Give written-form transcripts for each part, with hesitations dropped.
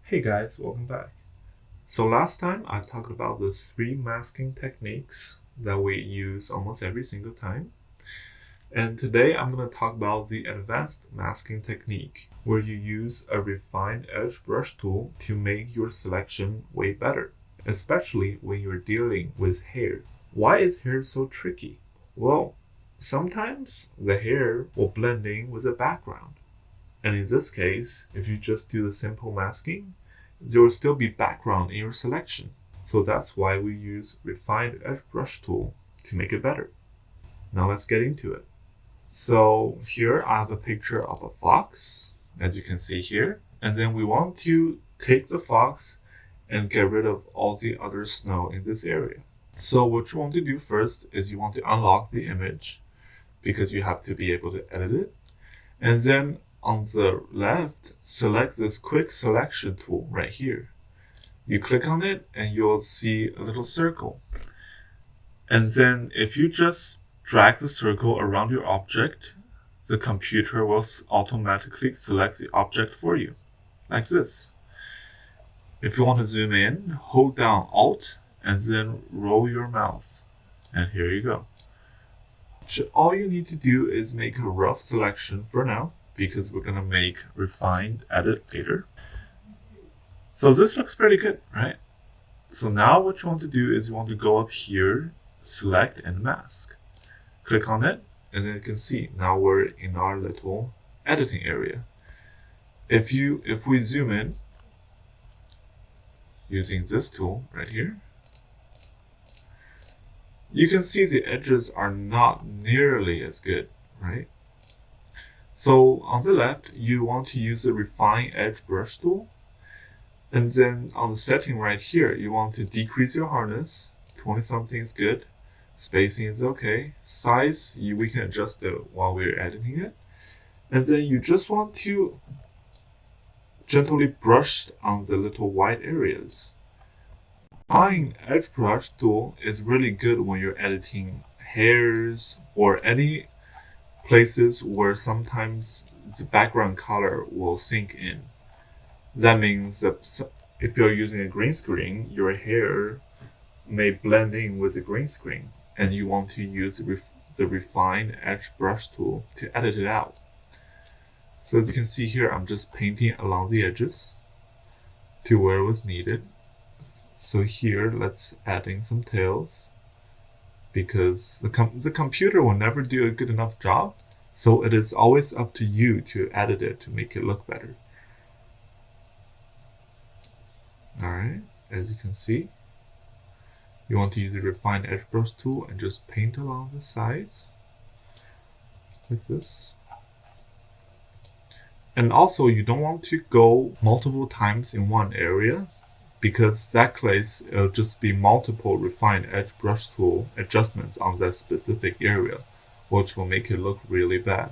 Hey guys, welcome back. So last time I talked about the three masking techniques that we use almost every single time. And today I'm going to talk about the advanced masking technique, where you use a refined edge brush tool to make your selection way better, especially when you're dealing with hair. Why is hair so tricky? Well, sometimes the hair will blend in with the background. And in this case, if you just do the simple masking, there will still be background in your selection. So that's why we use refined edge brush tool to make it better. Now let's get into it. So here I have a picture of a fox, as you can see here. And then we want to take the fox and get rid of all the other snow in this area. So what you want to do first is you want to unlock the image because you have to be able to edit it. And then on the left, select this quick selection tool right here. You click on it and you'll see a little circle. And then if you just drag the circle around your object, the computer will automatically select the object for you, like this. If you want to zoom in, hold down Alt and then roll your mouse. And here you go. So all you need to do is make a rough selection for now, because we're going to make refined edit later. So this looks pretty good, right? So now what you want to do is you want to go up here, select and mask. Click on it, and then you can see now we're in our little editing area. If we zoom in using this tool right here, you can see the edges are not nearly as good, right? So on the left, you want to use the Refine Edge Brush tool. And then on the setting right here, you want to decrease your hardness. 20 something is good. Spacing is okay. Size, we can adjust it while we're editing it. And then you just want to gently brush on the little white areas. Refine Edge Brush tool is really good when you're editing hairs or any places where sometimes the background color will sink in. That means that if you're using a green screen, your hair may blend in with the green screen, and you want to use the Refine Edge Brush tool to edit it out. So as you can see here, I'm just painting along the edges to where it was needed. So here, let's add in some tails, because the computer will never do a good enough job, so it is always up to you to edit it to make it look better. Alright, as you can see, you want to use the Refine Edge Brush tool and just paint along the sides, like this. And also, you don't want to go multiple times in one area, because that case, it'll just be multiple Refine Edge Brush tool adjustments on that specific area, which will make it look really bad.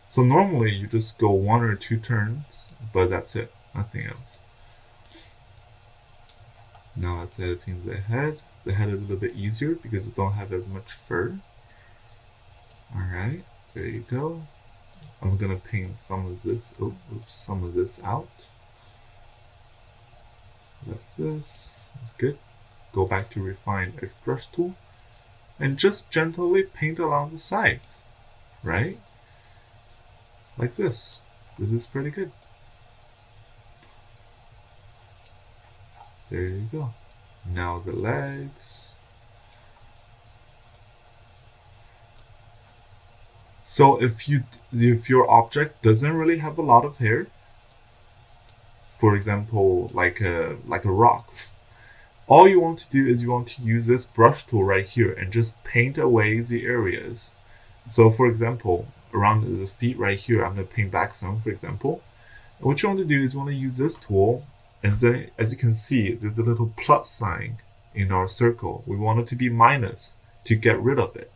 So normally you just go 1 or 2 turns, but that's it, nothing else. Now let's editing the head. The head is a little bit easier because it don't have as much fur. Alright, there you go. I'm gonna paint some of this, some of this out. That's this. That's good. Go back to Refine Edge Brush tool and just gently paint along the sides, right? Like this. This is pretty good. There you go. Now the legs. So if your object doesn't really have a lot of hair, for example, like a rock, all you want to do is you want to use this brush tool right here and just paint away the areas. So for example, around the feet right here, I'm going to paint back some, for example. And what you want to do is you want to use this tool, and then as you can see, there's a little plus sign in our circle. We want it to be minus to get rid of it.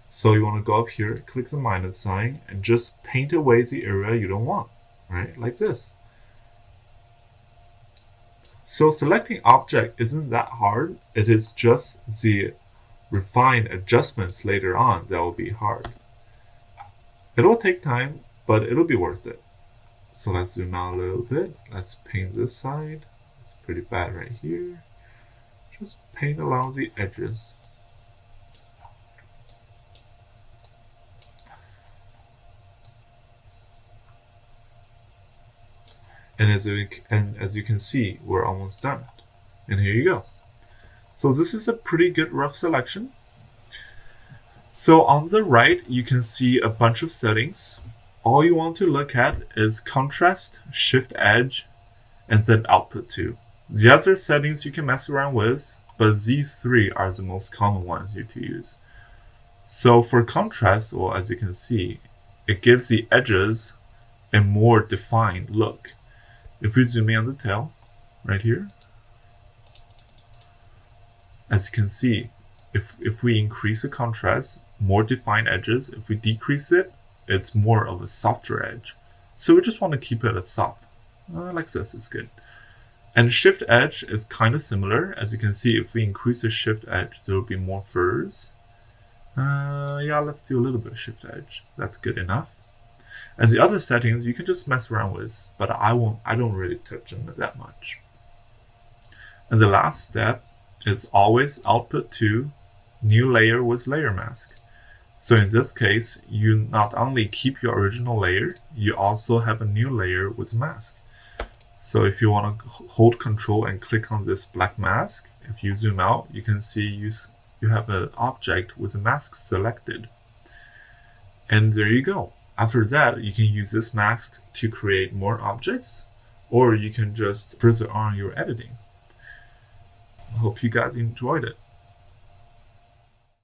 So you want to go up here, click the minus sign, and just paint away the area you don't want, right? Like this. So selecting object isn't that hard. It is just the refined adjustments later on that will be hard. It will take time, but it'll be worth it. So let's zoom out a little bit. Let's paint this side. It's pretty bad right here. Just paint along the edges. And as you can see, we're almost done. And here you go. So this is a pretty good rough selection. So on the right, you can see a bunch of settings. All you want to look at is contrast, shift edge, and then output 2. The other settings you can mess around with, but these 3 are the most common ones you to use. So for contrast, well, as you can see, it gives the edges a more defined look. If we zoom in on the tail, right here, as you can see, if we increase the contrast, more defined edges. If we decrease it, it's more of a softer edge. So we just want to keep it as soft. Like this is good. And shift edge is kind of similar. As you can see, if we increase the shift edge, there will be more furs. Yeah, let's do a little bit of shift edge. That's good enough. And the other settings you can just mess around with, but I don't really touch them that much. And the last step is always output 2, new layer with layer mask. So in this case, you not only keep your original layer, you also have a new layer with mask. So if you want to hold Control and click on this black mask, if you zoom out, you can see you have an object with a mask selected. And there you go. After that, you can use this mask to create more objects, or you can just further on your editing. I hope you guys enjoyed it.